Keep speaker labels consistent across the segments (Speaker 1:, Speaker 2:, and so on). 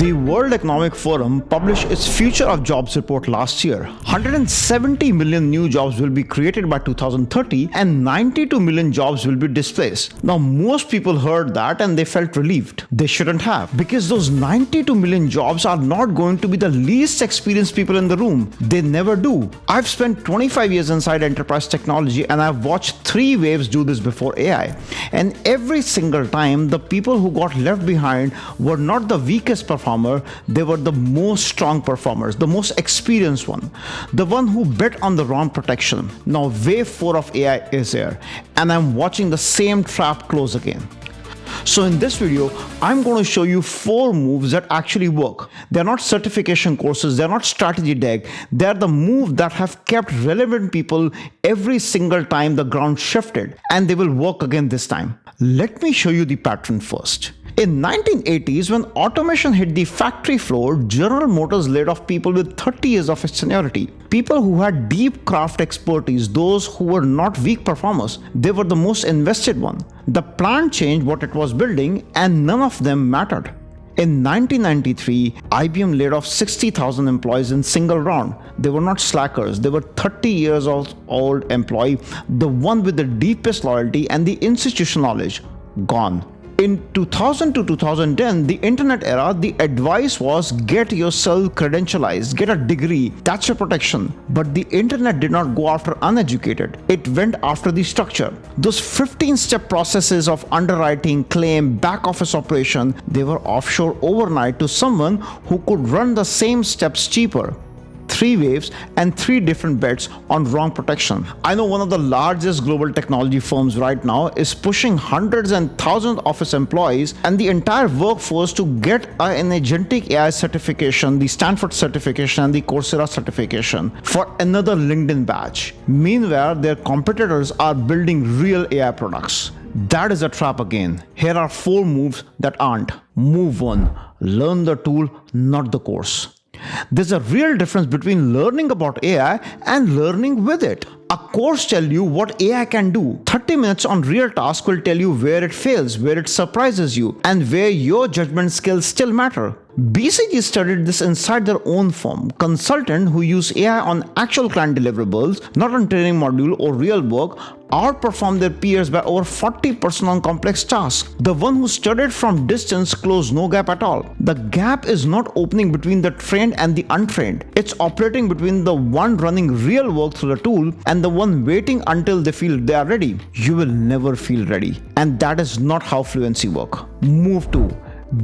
Speaker 1: The World Economic Forum published its Future of Jobs report last year. 170 million new jobs will be created by 2030 and 92 million jobs will be displaced. Now, most people heard that and they felt relieved. They shouldn't have, because those 92 million jobs are not going to be the least experienced people in the room. They never do. I've spent 25 years inside enterprise technology and I've watched 3 waves do this before AI. And every single time, the people who got left behind were not the weakest performer, they were the most strong performers, the most experienced one, the one who bet on the wrong protection. Now wave 4 of AI is here, and I'm watching the same trap close again. So in this video, I'm going to show you 4 moves that actually work. They're not certification courses, they're not strategy deck, they're the moves that have kept relevant people every single time the ground shifted, and they will work again this time. Let me show you the pattern first. In 1980s, when automation hit the factory floor, General Motors laid off people with 30 years of seniority. People who had deep craft expertise, those who were not weak performers. They were the most invested one. The plant changed what it was building, and none of them mattered. In 1993, IBM laid off 60,000 employees in single round. They were not slackers. They were 30 years old employee, the one with the deepest loyalty and the institutional knowledge. Gone. In 2000 to 2010, the internet era, the advice was get yourself credentialized, get a degree, that's your protection. But the internet did not go after uneducated, it went after the structure. Those 15-step processes of underwriting, claim, back office operation, they were offshore overnight to someone who could run the same steps cheaper. 3 waves and 3 different bets on wrong protection. I know one of the largest global technology firms right now is pushing hundreds and thousands of its employees and the entire workforce to get an agentic AI certification, the Stanford certification and the Coursera certification for another LinkedIn badge. Meanwhile, their competitors are building real AI products. That is a trap again. Here are 4 moves that aren't. Move 1. Learn the tool, not the course. There's a real difference between learning about AI and learning with it. A course tells you what AI can do. 30 minutes on real task will tell you where it fails, where it surprises you, and where your judgment skills still matter. BCG studied this inside their own firm. Consultants who use AI on actual client deliverables, not on training module or real work, outperform their peers by over 40% on complex tasks. The one who studied from distance closed no gap at all. The gap is not opening between the trained and the untrained. It's operating between the one running real work through the tool and the one waiting until they feel they are ready. You will never feel ready. And that is not how fluency works. Move 2.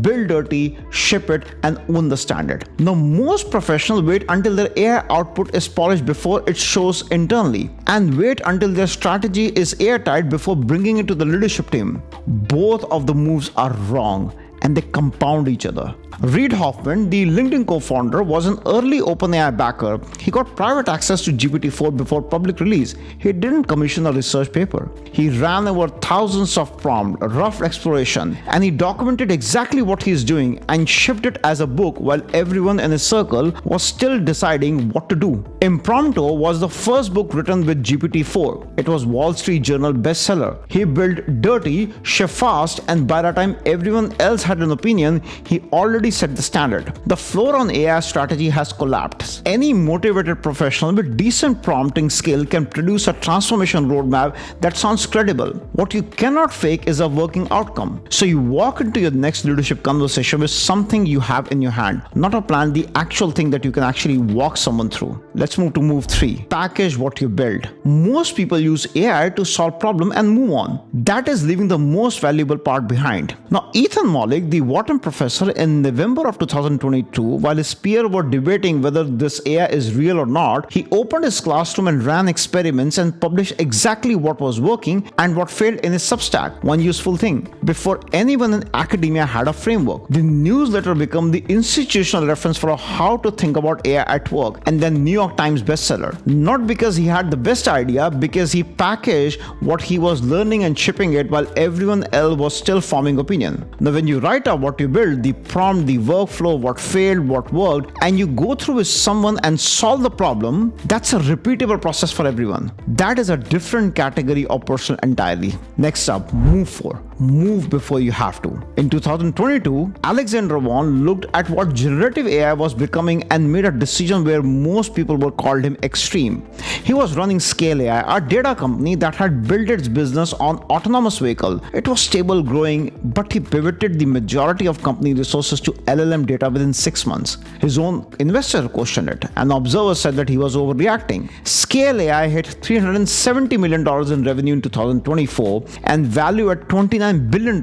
Speaker 1: Build dirty, ship it, and own the standard. Now, most professionals wait until their AI output is polished before it shows internally, and wait until their strategy is airtight before bringing it to the leadership team. Both of the moves are wrong, and they compound each other. Reid Hoffman, the LinkedIn co-founder, was an early OpenAI backer. He got private access to GPT-4 before public release. He didn't commission a research paper. He ran over thousands of prompts, rough exploration, and he documented exactly what he's doing and shipped it as a book while everyone in his circle was still deciding what to do. Impromptu was the first book written with GPT-4. It was Wall Street Journal bestseller. He built dirty, shipped fast, and by the time everyone else had an opinion, he already set the standard. The floor on AI strategy has collapsed. Any motivated professional with decent prompting skill can produce a transformation roadmap that sounds credible. What you cannot fake is a working outcome. So you walk into your next leadership conversation with something you have in your hand, not a plan, the actual thing that you can actually walk someone through. Let's move to move 3. Package what you build. Most people use AI to solve problem and move on. That is leaving the most valuable part behind. Now, Ethan Mollick, the Wharton professor, in November of 2022, while his peers were debating whether this AI is real or not, he opened his classroom and ran experiments and published exactly what was working and what failed in his Substack. One useful thing. Before anyone in academia had a framework, the newsletter became the institutional reference for how to think about AI at work, and then New York Times bestseller. Not because he had the best idea, because he packaged what he was learning and shipping it while everyone else was still forming opinion. Now, when you write out what you build, the prompt, the workflow, what failed, what worked, and you go through with someone and solve the problem, that's a repeatable process for everyone. That is a different category of person entirely. Next up, move 4. Move before you have to. In 2022, Alexander Von looked at what generative AI was becoming and made a decision where most people were called him extreme. He was running Scale AI, a data company that had built its business on autonomous vehicle. It was stable, growing, but he pivoted the majority of company resources to LLM data within 6 months. His own investor questioned it, and observers said that he was overreacting. Scale AI hit $370 million in revenue in 2024 and value at $29 billion.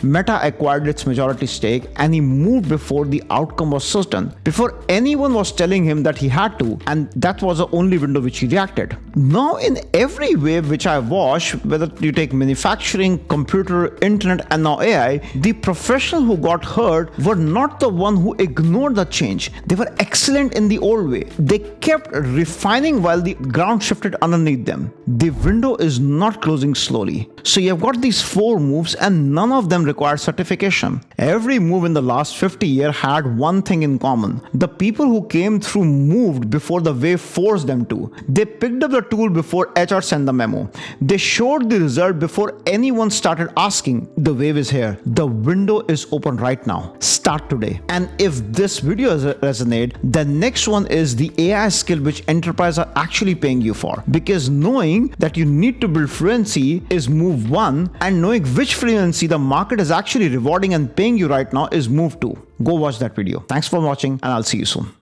Speaker 1: Meta acquired its majority stake, and he moved before the outcome was certain, before anyone was telling him that he had to, and that was the only window which he reacted. Now, in every wave which I watch, whether you take manufacturing, computer, internet, and now AI, the professionals who got hurt were not the one who ignored the change. They were excellent in the old way. They kept refining while the ground shifted underneath them. The window is not closing slowly. So you've got these 4 moves, and none of them require certification. Every move in the last 50 years had one thing in common. The people who came through moved before the wave forced them to. They picked up the tool before HR sent the memo. They showed the result before anyone started asking. The wave is here. The window is open right now. Start today. And if this video resonates, the next one is the AI skill which enterprises are actually paying you for. Because knowing that you need to build fluency is move 1, and knowing which fluency the market is actually rewarding and paying you right now is move 2. Go watch that video. Thanks for watching, and I'll see you soon.